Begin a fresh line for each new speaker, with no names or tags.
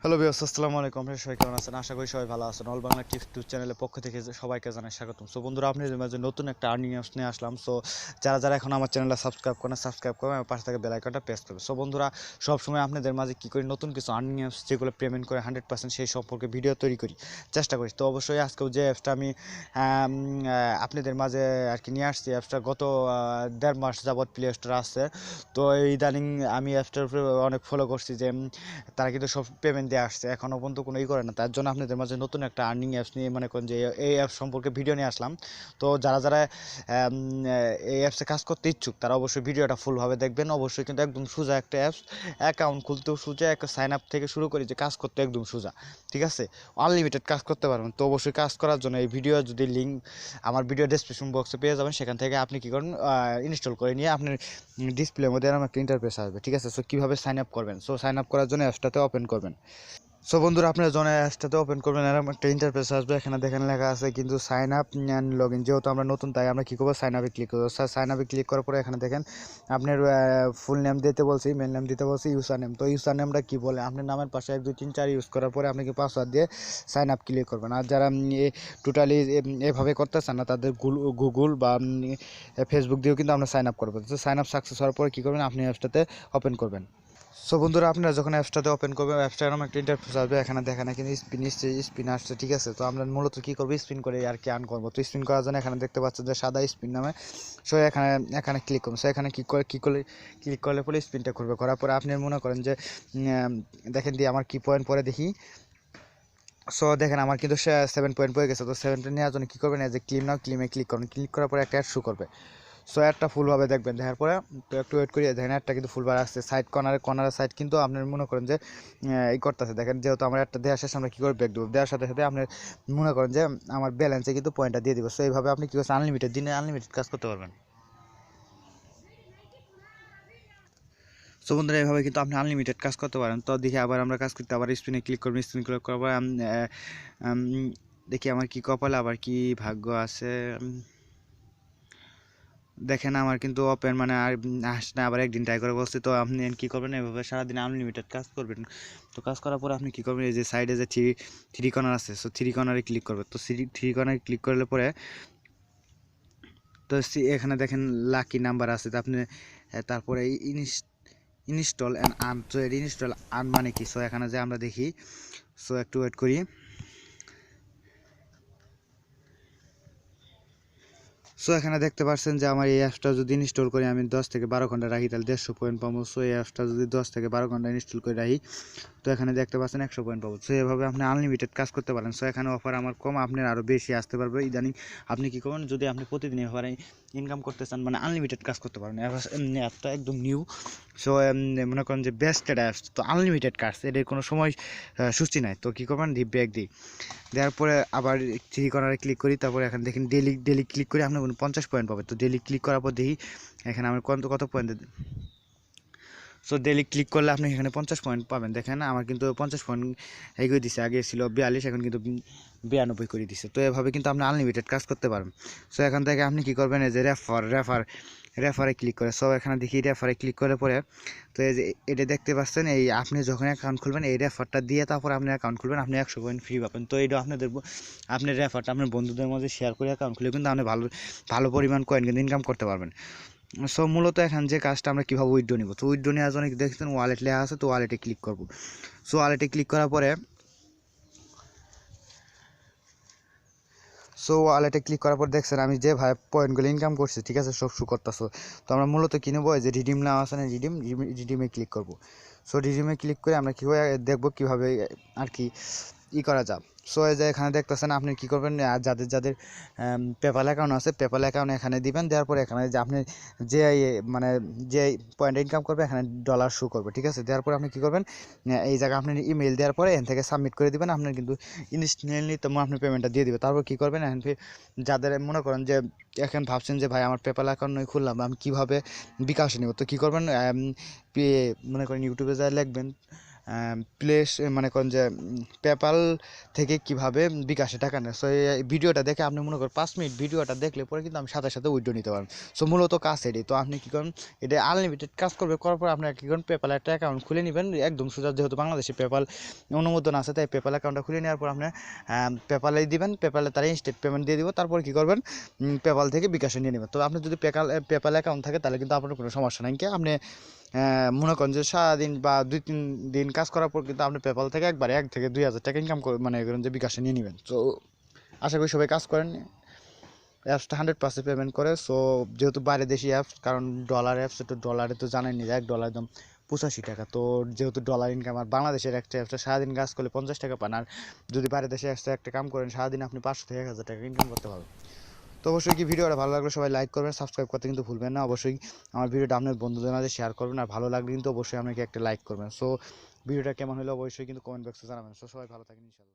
Hello viewers, আসসালামু আলাইকুম। আপনারা সবাই কেমন আছেন? আশা করি সবাই ভালো আছেন। অল বাংলা টিপস ইউটিউব চ্যানেলের পক্ষ থেকে সবাইকে জানাই স্বাগতম। সো বন্ধুরা, আপনাদের মাঝে নতুন একটা আর্নিং অ্যাপস নিয়ে আসলাম। সো যারা এখন আমার চ্যানেলটা সাবস্ক্রাইব করবেন এবং পাশে থাকা বেল আইকনটা প্রেস করবেন। সো বন্ধুরা, সবসময় আপনাদের মাঝে কী করি, নতুন কিছু আর্নিং অ্যাপস যেগুলো পেমেন্ট করে 100% সেই সম্পর্কে ভিডিও তৈরি করি, চেষ্টা করি। তো অবশ্যই আজকেও যে অ্যাপসটা আমি আপনাদের মাঝে আর কি নিয়ে আসছি, অ্যাপসটা গত 1.5 মাস যাবৎ প্লে স্টোরে আসছে। তো ইদানিং আমি অ্যাপসটার উপরে অনেক ফলো করছি যে তারা কিন্তু সব পেমেন্ট দিয়ে আসছে, এখনও পর্যন্ত কোনো করে না। তার জন্য আপনাদের মাঝে নতুন একটা আর্নিং অ্যাপস নিয়ে মনে করেন যে এই অ্যাপস সম্পর্কে ভিডিও নিয়ে আসলাম। তো যারা এই অ্যাপসে কাজ করতে ইচ্ছুক তারা অবশ্যই ভিডিওটা ফুলভাবে দেখবেন। অবশ্যই কিন্তু একদম সোজা একটা অ্যাপস, অ্যাকাউন্ট খুলতেও সোজা, একটা সাইন আপ থেকে শুরু করি যে কাজ করতে একদম সোজা, ঠিক আছে? আনলিমিটেড কাজ করতে পারবেন। তো অবশ্যই কাজ করার জন্য এই ভিডিও যদি লিঙ্ক আমার ভিডিও ডেসক্রিপশন বক্সে পেয়ে যাবেন, সেখান থেকে আপনি কী করেন, ইনস্টল করে নিয়ে আপনার ডিসপ্লের মধ্যে এরকম একটা ইন্টারফেস আসবে, ঠিক আছে? সো কীভাবে সাইন আপ করবেন, সো সাইন আপ করার জন্য অ্যাপসটাতে ওপেন করবেন। সো বন্ধুরা, আপনারা যখন অ্যাপসটাতে ওপেন করবেন এরকম একটা ইন্টারফেস আসবে। এখানে দেখেন লেখা আছে কিন্তু sign up and log in. যেহেতু আমরা নতুন, তাই আমরা কী করবো, সাইন আপে ক্লিক করবো। সাইন আপে ক্লিক করার পরে এখানে দেখেন আপনার ফুল নেম দিতে বলছি, মেল নেম দিতে বলছি, ইউজার নেম। তো ইউজার নেমটা কী বলে, আপনার নামের পাশে 1 2 3 4 ইউজ করার পরে আপনাকে পাসওয়ার্ড দিয়ে সাইন আপ ক্লিক করবেন। আর যারা টোটালি এভাবে করতে চান না, তাদের গুগল বা ফেসবুক দিয়েও কিন্তু আমরা সাইন আপ করবো। তো সাইন আপ সাকসেস হওয়ার পরে কী করবেন, আপনি অ্যাপসটাতে ওপেন করবেন। সো বন্ধুরা, আপনারা যখন অ্যাপসটাতে ওপেন করবেন, অ্যাপসটা এরকম একটা ইন্টারফেস আসবে। এখানে দেখেন কিন্তু স্পিন আসছে, ঠিক আছে? তো আমরা মূলত কী করবো, স্পিন করে আর কি আর্ন করবো। তো স্পিন করার জন্য এখানে দেখতে পাচ্ছেন যে সাদা স্পিন নামে। সো এখানে ক্লিক করুন। সো এখানে ক্লিক করলে পরে স্পিনটা করবে। করার পরে আপনি মনে করেন যে দেখেন দিয়ে আমার কি পয়েন্ট পরে দেখি। সো দেখেন আমার কিন্তু 7 পয়েন্ট পড়ে গেছে। তো 7 পয়েন্ট নেওয়ার জন্য কী করবেন, এই যে ক্লেমে ক্লিক করুন। ক্লিক করার পরে একটা অ্যাড শো করবে। সো অ্যাডটা ফুলভাবে দেখবেন, দেখার পরে তো একটু ওয়েট করি। দেখেন অ্যাডটা কিন্তু ফুলভাবে আসছে। কর্নারের সাইড কিন্তু আপনার মনে করেন যে এই করতেছে। দেখেন যেহেতু আমার একটা দেওয়ার শেষে আমরা কী করে ব্যাক দেবো, দেওয়ার সাথে সাথে আপনার মনে করেন যে আমার ব্যালেন্সে কিন্তু পয়েন্টটা দিয়ে দিব। সো এইভাবে আপনি কী করছেন, আনলিমিটেড দিনে আনলিমিটেড কাজ করতে পারবেন। সো বন্ধুরা, এইভাবে কিন্তু আপনি আনলিমিটেড কাজ করতে পারেন। তো দেখি আবার আমরা কাজ করতে আবার স্পিনে ক্লিক করবেন। স্পিন ক্লিক করার পরে দেখি আমার কি কপালে আবার কি ভাগ্য আছে। দেখেন আমার কিন্তু ওপেন মানে আর আসলে আবার একদিন ট্রাই করে বলছি। তো আপনি কী করবেন, এভাবে সারাদিন আনলিমিটেড কাজ করবেন। তো কাজ করার পরে আপনি কী করবেন, এই যে সাইডে যে থ্রি কর্নার আছে, সো থ্রি কর্নারে ক্লিক করবেন। তো থ্রি কর্নারে ক্লিক করলে পরে তো এখানে দেখেন লাকি নাম্বার আছে। তো আপনি তারপরে ইনস্টল অ্যান্ড আর্ন। তো ইনস্টল আর্ন মানে কি, সো এখানে যে আমরা দেখি। সো একটু ওয়েট করি। সো এখানে দেখতে পাচ্ছেন যে আমার এই অ্যাপসটা যদি ইনস্টল করি, আমি 10 থেকে 12 ঘন্টা রাখি, তাহলে 150 পয়েন্ট পাবো। সো এই অ্যাপসটা যদি 10 থেকে 12 ঘন্টা ইনস্টল করে রাখি, তো এখানে দেখতে পাচ্ছেন 100 পয়েন্ট পাবো। সো এভাবে আপনি আনলিমিটেড কাজ করতে পারেন। সো এখানে অফার আমার কম, আপনার আরও বেশি আসতে পারবে ইদানিং। আপনি কী করবেন, যদি আপনি প্রতিদিন এভাবে ইনকাম করতে চান, মানে আনলিমিটেড কাজ করতে পারেন। অ্যাপটা একদম নিউ। সো মনে করেন যে বেস্ট একটা অ্যাপস। তো আনলিমিটেড কাজ, এদের কোনো সময় সূচি নাই। তো কী করবেন, ব্যাক দিই, দেওয়ার পরে আবার থ্রি কর্নারে ক্লিক করি। তারপরে এখানে দেখেন ডেলি ক্লিক করে আপনি 50 পয়েন্ট পাবেন। তো ডেলি ক্লিক করার পর দেখি এখানে আমার কত পয়েন্ট। সো ডেলি ক্লিক করলে আপনি এখানে 50 পয়েন্ট পাবেন। দেখেন আমার কিন্তু 50 পয়েন্ট এগিয়ে দিচ্ছে, আগে ছিল 42, এখন কিন্তু 92 করে দিচ্ছে। তো এভাবে কিন্তু আপনি আনলিমিটেড কাজ করতে পারেন। সো এখান থেকে আপনি কী করবেন, এই যে রেফারে ক্লিক করে। সো এখানে দেখি রেফারে ক্লিক করে পরে, তো এই যে এটা দেখতে পাচ্ছেন, এই আপনি যখন অ্যাকাউন্ট খুলবেন এই রেফারটা দিয়ে তারপর আপনি অ্যাকাউন্ট খুলবেন, আপনি 100 পয়েন্ট ফ্রি পাবেন। তো এইটা আপনার রেফারটা আপনার বন্ধুদের মধ্যে শেয়ার করে অ্যাকাউন্ট খুলে কিন্তু আপনি ভালো পরিমাণ কয়েন কিন্তু ইনকাম করতে পারবেন। সো মূলত এখন যে কাজটা আমরা কীভাবে উইথড্র নিব, তো উইথড্র নেওয়ার জন্য দেখছেন ওয়ালেট লেখা আছে, তো ওয়ালেটে ক্লিক করব। সো ওয়ালেটে ক্লিক করার পরে দেখছেন আমি যে পয়েন্টগুলো ইনকাম করছি, ঠিক আছে, সব শু করতেছে। তো আমরা মূলত কী নেবো, যে রিডিম নেওয়া আছে না, রিডিমে ক্লিক করব। সো রিডিমে ক্লিক করে আমরা কীভাবে দেখবো, কীভাবে আর কি করা যায়। সো এই যে এখানে দেখতেছেন আপনি কী করবেন, যাদের পেপ্যাল অ্যাকাউন্ট আছে, পেপ্যাল অ্যাকাউন্ট এখানে দিবেন। দেওয়ার পরে এখানে যে আপনি যে মানে যে পয়েন্ট ইনকাম করবে এখানে ডলার শো করবে, ঠিক আছে? দেওয়ার পরে আপনি কী করবেন, এই জায়গায় আপনি ইমেল দেওয়ার পরে এখান থেকে সাবমিট করে দিবেন। আপনার কিন্তু ইনস্ট্যান্টলি তেমন আপনি পেমেন্টটা দিয়ে দিবে। তারপর কী করবেন, এখন যাদের মনে করেন যে এখন ভাবছেন যে ভাই আমার পেপ্যাল অ্যাকাউন্ট নয় খুললাম, আমি কীভাবে বিকাশে নেব, তো কী করবেন, মনে করেন ইউটিউবে যা লিখবেন প্লেস মনে করেন যে পেপাল থেকে কিভাবে বিকাশে টাকা নেয়। সো এই ভিডিওটা দেখে আপনি মনে করেন 5 মিনিট ভিডিওটা দেখলে পরে কিন্তু আমি সাথে সাথে উইথড্র নিতে পারবেন। সো মূলত কাজ এটাই। তো আপনি কী করেন, এটা আনলিমিটেড কাজ করবে, করার পর আপনার কী করেন পেপালে একটা অ্যাকাউন্ট খুলে নেবেন একদম সোজা, যেহেতু বাংলাদেশে পেপাল অনুমোদন আছে তাই পেপাল অ্যাকাউন্টটা খুলে নেওয়ার পর আপনি পেপালে দিবেন, পেপালে তারা ইনস্ট্যান্ট পেমেন্ট দিয়ে দিব, তারপর কী করবেন পেপাল থেকে বিকাশে নিয়ে নেবেন। তো আপনি যদি পেপাল অ্যাকাউন্ট থাকে তাহলে কিন্তু আপনার কোনো সমস্যা নাই। কি আপনি মনে করেন যে সারাদিন বা 2-3 দিন কাজ করার পর কিন্তু আপনি পেপাল থেকে একবারে 1 থেকে 2 হাজার টাকা ইনকাম করে মানে করেন যে বিকাশে নিয়ে নেবেন। তো আশা করি সবাই কাজ করেন। অ্যাপসটা 100% পেমেন্ট করে। সো যেহেতু বাইরে দেশি অ্যাপস, কারণ ডলার অ্যাপস, তো ডলারে তো জানেননি যে $1 একদম 85 টাকা। তো যেহেতু ডলার ইনকাম, আর বাংলাদেশের একটা অ্যাপসটা সারাদিন কাজ করলে 50 টাকা পান, আর যদি বাইরে দেশে অ্যাপসটা একটা কাম করেন সারাদিন আপনি 500 থেকে 1,000 টাকা ইনকাম করতে পারবেন। তো অবশ্যই কি ভিডিওটা ভালো লাগলে সবাই লাইক করবেন, সাবস্ক্রাইব করতে কিন্তু ভুলবেন না। অবশ্যই আমার ভিডিওটা আপনার বন্ধুদের মাঝে শেয়ার করবেন, আর ভালো লাগলে কিন্তু অবশ্যই আপনাকে একটা লাইক করবেন। সো ভিডিওটা কেমন হলো অবশ্যই কিন্তু কমেন্ট বক্সে জানাবেন। সো সবাই ভালো থাকেন ইনশাল্লাহ।